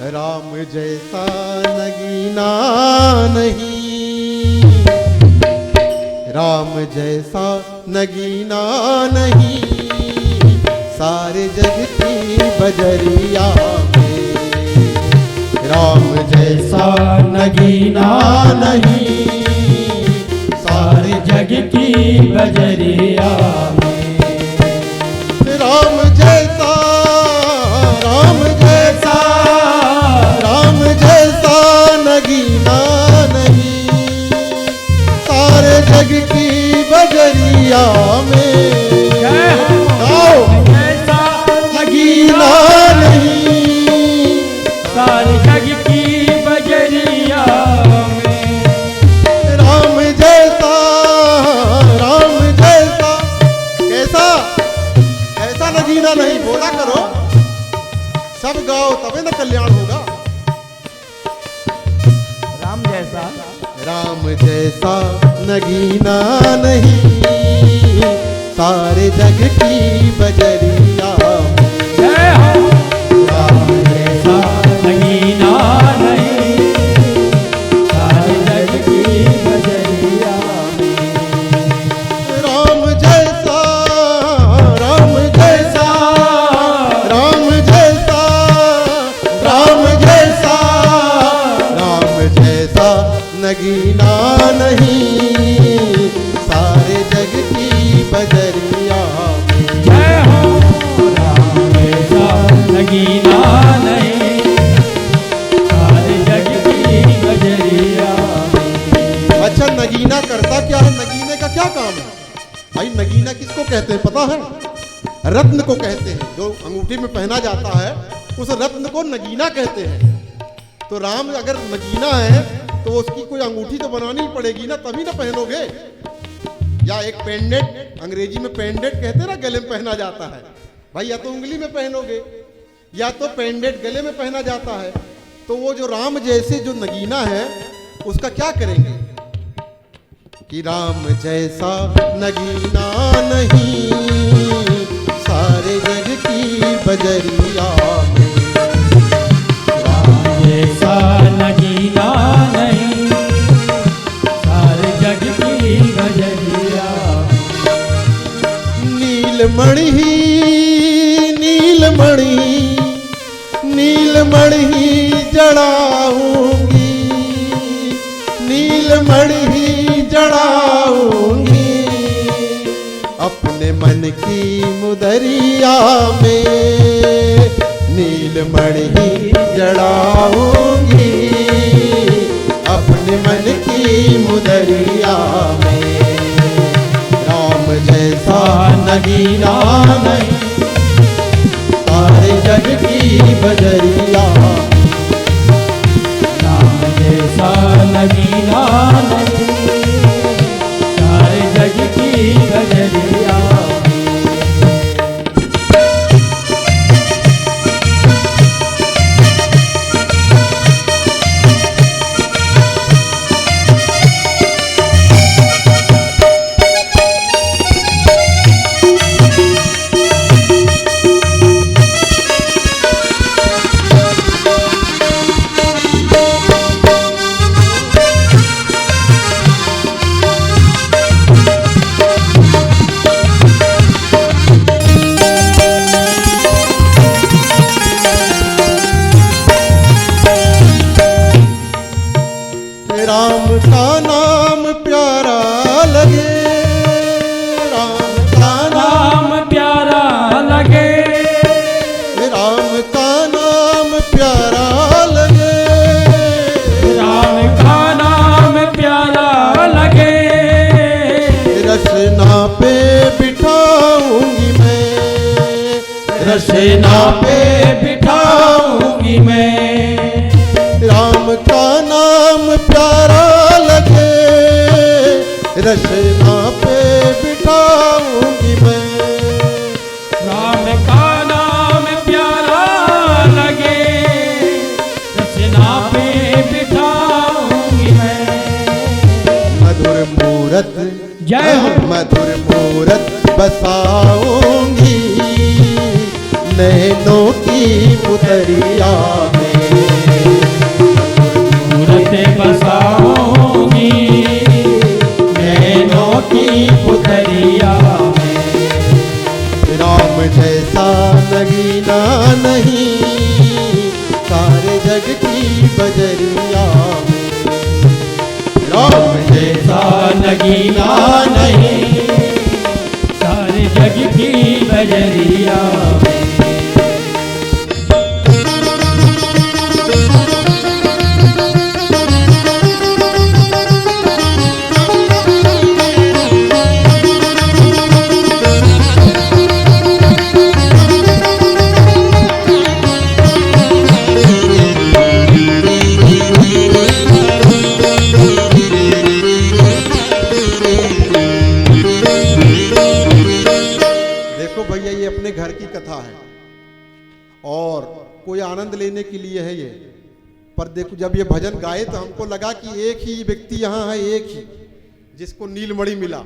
राम जैसा नगीना नहीं, राम जैसा नगीना नहीं, सारे जग की बजरिया में। राम जैसा नगीना नहीं, सारे जग की बजरिया में। राम जैसा, राम जैसा, राम जैसा नगीना नहीं, सारे जग की बजरिया में। जैसा नगीना नहीं, सारे जग की बजरिया में। राम जैसा, राम जैसा, कैसा कैसा नगीना नहीं, बोला करो, सब गाओ तबे न कल्याण होगा। राम जैसा, राम जैसा नगीना नहीं, सारे जग की बजरिया में। जय हो। राम जैसा नगीना नहीं, सारे जग की बजरिया में। राम जैसा, राम जैसा, राम जैसा, राम जैसा, राम जैसा नगीना नहीं, सारे जग की बजरिया में। जय हो। राम जैसा नगीना नहीं, सारे जग की बजरिया में। अच्छा, नगीना करता क्या है? नगीने का क्या काम है भाई? नगीना किसको कहते हैं पता है? रत्न को कहते हैं, जो अंगूठी में पहना जाता है उस रत्न को नगीना कहते हैं। तो राम अगर नगीना है तो उसकी कोई अंगूठी तो बनानी ही पड़ेगी ना, तभी ना पहनोगे। या एक पेंडेंट, अंग्रेजी में पेंडेंट कहते हैं ना, गले में पहना जाता है भाई, या तो उंगली में पहनोगे या तो पेंडेंट गले में पहना जाता है। तो वो जो राम जैसे जो नगीना है उसका क्या करेंगे कि राम जैसा नगीना नहीं, सारे जग की बजरिया में। राम जैसा नगीना नहीं, सारे जग की बजरिया में। नीलमणि ही, नीलमणि, नीलमणि ही जड़ाऊंगी, नीलमणि ही जड़ाऊंगी, अपने मन की मुदरिया में। नीलमणि ही जड़ाऊंगी, अपने मन की मुदरिया में। राम जैसा नगीना नहीं, सारे जग की बजरिया। राम जैसा नगीना नहीं, सारे जग की बजरिया में। राम का नाम प्यारा लगे, राम का नाम प्यारा लगे, राम का नाम प्यारा लगे, राम का नाम प्यारा लगे। रसना पे बिठाऊंगी मैं, रसना पे बिठाऊंगी मैं। राम का नाम प्यारा लगे, रसना पे बिठाऊंगी मैं। राम का नाम प्यारा लगे, रसना पे बिठाऊंगी मैं। मधुर मूरत, जय हो। मधुर मूरत बसाऊंगी नैनों की पुतरिया में। कैसे बसाऊंगी नैनों की पुतरिया में। राम जैसा नगीना नहीं सारे जग की बजरिया में। राम जैसा नगीना नहीं सारे जग की बजरिया में। भैया ये अपने घर की कथा है और कोई आनंद लेने के लिए है ये। पर देखो जब ये भजन गाए तो हमको लगा कि एक ही व्यक्ति यहाँ है, एक ही जिसको नीलमणि मिला।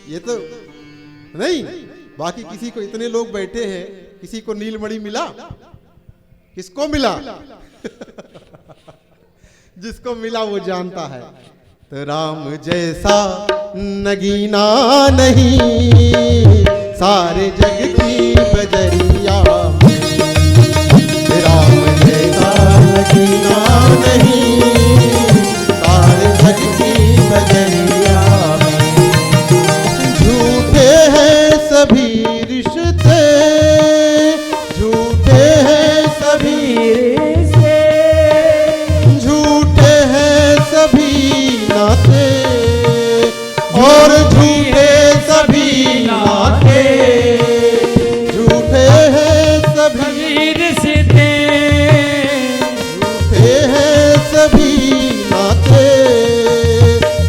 ये तो नहीं, बाकी किसी को, इतने लोग बैठे हैं, किसी को नीलमणि मिला? किसको मिला? जिसको मिला वो जानता है। तो राम जैसा नगीना नहीं सारे जग की बजरिया में। राम जैसा नगीना नहीं सारे जग की बजरिया में। झूठे हैं सभी रिश्ते, झूठे हैं सभी रिश्ते, झूठे हैं सभी नाते और झूठे सभी नाते, झूठे हैं सभी रिश्ते, झूठे हैं सभी नाते।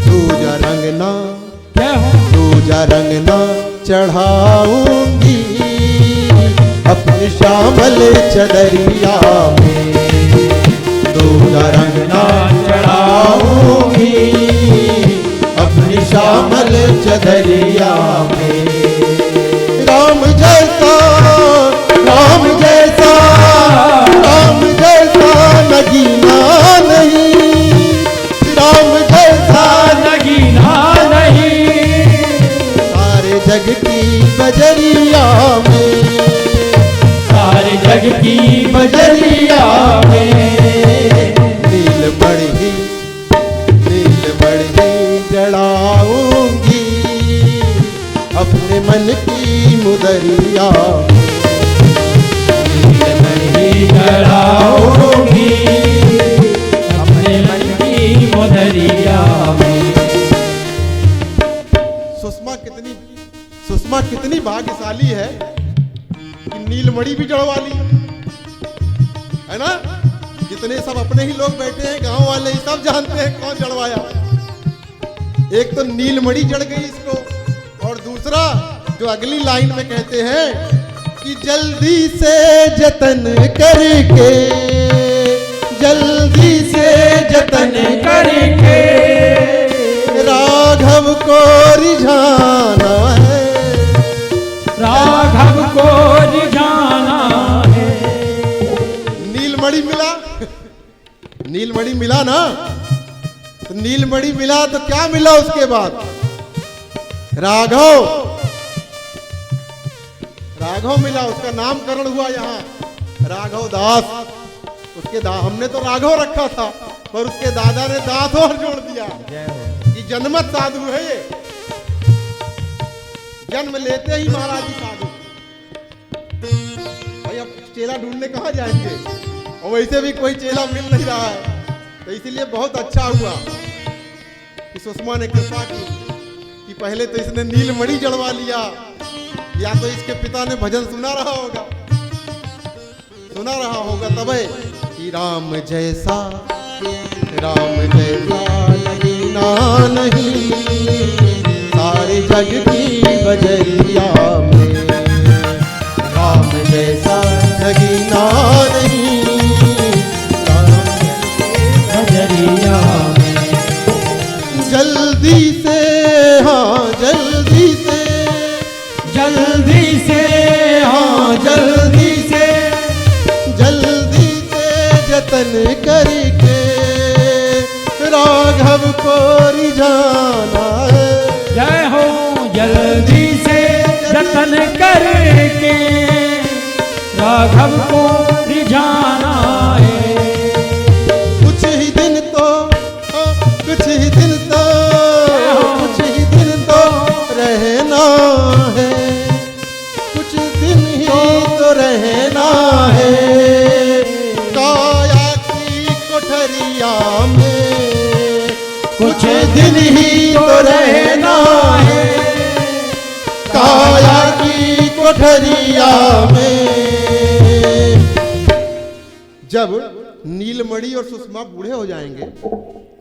दूजा रंगना, दूजा रंगना चढ़ाऊंगी अपनी श्यामल चदरिया में। दूजा रंगना चढ़ाऊंगी अपनी श्यामल चदरिया में। राम जैसा, राम जैसा, राम जैसा नगीना नहीं, राम जैसा नगीना नहीं सारे जग की बजरिया में, सारे जग की बजरिया में। नीलमणि जड़ाऊंगी अपने मन की मुदरिया में। नीलमणि जड़ाऊंगी अपने मन की मुदरिया में। सुषमा कितनी भाग्यशाली है कि नीलमणि भी जड़वा ली, है ना? जितने सब अपने ही लोग बैठे हैं, गांव वाले ही सब जानते हैं कौन जड़वाया। एक तो नीलमणि जड़ गई इसको, और दूसरा जो अगली लाइन में कहते हैं कि जल्दी से जतन करके, जल्दी से जतन करके राघव को रिझाना है, राघव को रिझाना है। नीलमणि मिला, नीलमणि मिला ना? तो नीलमणि मिला तो क्या मिला उसके बाद? राघव, राघव मिला, उसका नामकरण हुआ यहाँ राघव दास। उसके हमने तो राघव रखा था, पर उसके दादा ने दास और जोड़ दिया कि जन्मत साधु है ये, जन्म लेते ही महाराज जी साधु। भाई अब चेला ढूंढने कहाँ जाएंगे, और वैसे भी कोई चेला मिल नहीं रहा है। तो इसीलिए बहुत अच्छा हुआ कि सुषमा ने कृपा की कि पहले तो इसने नीलमणि जड़वा लिया, या तो इसके पिता ने भजन सुना रहा होगा, सुना रहा होगा तबे कि राम जैसा, राम जैसा नगीना नहीं सारे जग की बजरिया में। राम जैसा नगीना नहीं बजरिया में। जल्दी से, हाँ जल्दी से, जल्दी से, हाँ जल्दी से जाना है। जय हो जल्दी से जतन करके राघव को रिझाना है। कुछ ही दिन तो कुछ ही दिन तो कुछ ही दिन तो रहना है, कुछ दिन ही तो रहना है। काया की कोठरिया में कुछ दिन ही तो रहना है, काया की कोठरिया में। जब नीलमणि और सुषमा बूढ़े हो जाएंगे,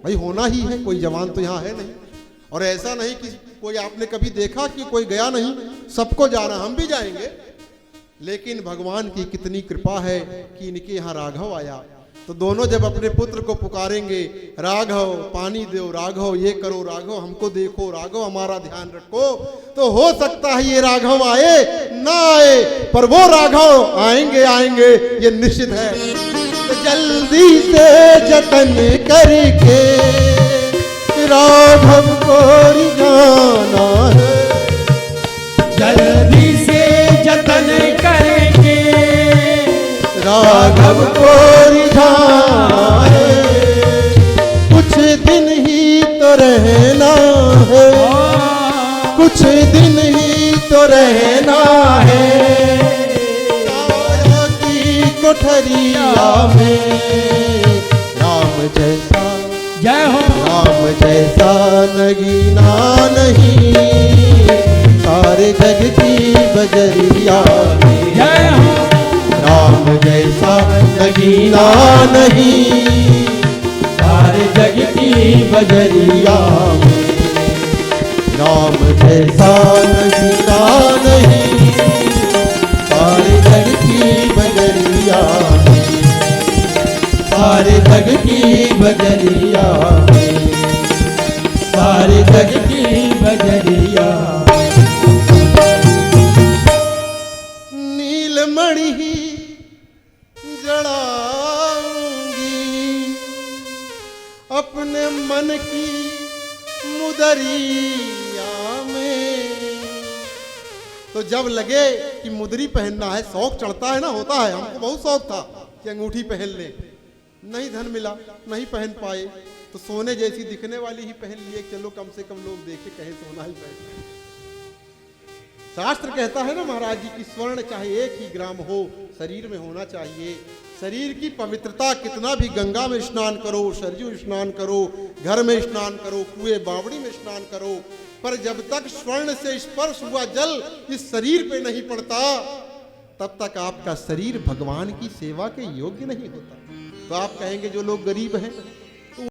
भाई होना ही है, कोई जवान तो यहाँ है नहीं, और ऐसा नहीं कि कोई आपने कभी देखा कि कोई गया नहीं, सबको जाना, हम भी जाएंगे। लेकिन भगवान की कितनी कृपा है कि इनके यहाँ राघव आया, तो दोनों जब अपने पुत्र को पुकारेंगे, राघव पानी दो, राघव ये करो, राघव हमको देखो, राघव हमारा ध्यान रखो, तो हो सकता है ये राघव आए ना आए, पर वो राघव आएंगे आएंगे, ये निश्चित है। तो जल्दी से जतन करके राघव को रिझाना है। जल्दी से जतन करके राघव को रिझाना है, कुछ दिन ही तो रहना है, कुछ दिन ही तो रहना है। काया की कोठरिया में राम जैसा, जय हो राम जैसा नगीना नहीं, सारे जग की बजरिया में। जय हो राम जैसा नगीना नहीं, सारे जग की बजरिया में। राम जैसा नगीना नहीं, सारे जग की बजरिया में, सारे जग की बजरिया में, सारे जग की बजरिया। नीलमणि ही जड़ाऊंगी अपने मन की मुदरिया में। तो जब लगे कि मुदरी पहनना है, शौक चढ़ता है ना, होता है, हमको बहुत शौक था कि अंगूठी पहन ले, नहीं धन मिला, नहीं पहन पाए, तो सोने जैसी दिखने वाली ही पहन लिए, चलो कम से कम लोग देखे कहे सोना ही पहन। शास्त्र कहता है ना महाराज जी की स्वर्ण चाहे 1 ही ग्राम हो शरीर में होना चाहिए। शरीर की पवित्रता कितना भी गंगा में स्नान करो, सरयू स्नान करो, घर में स्नान करो, कुएं बावड़ी में स्नान करो, पर जब तक स्वर्ण से स्पर्श हुआ जल इस शरीर पे नहीं पड़ता, तब तक आपका शरीर भगवान की सेवा के योग्य नहीं होता। तो आप कहेंगे जो लोग गरीब हैं,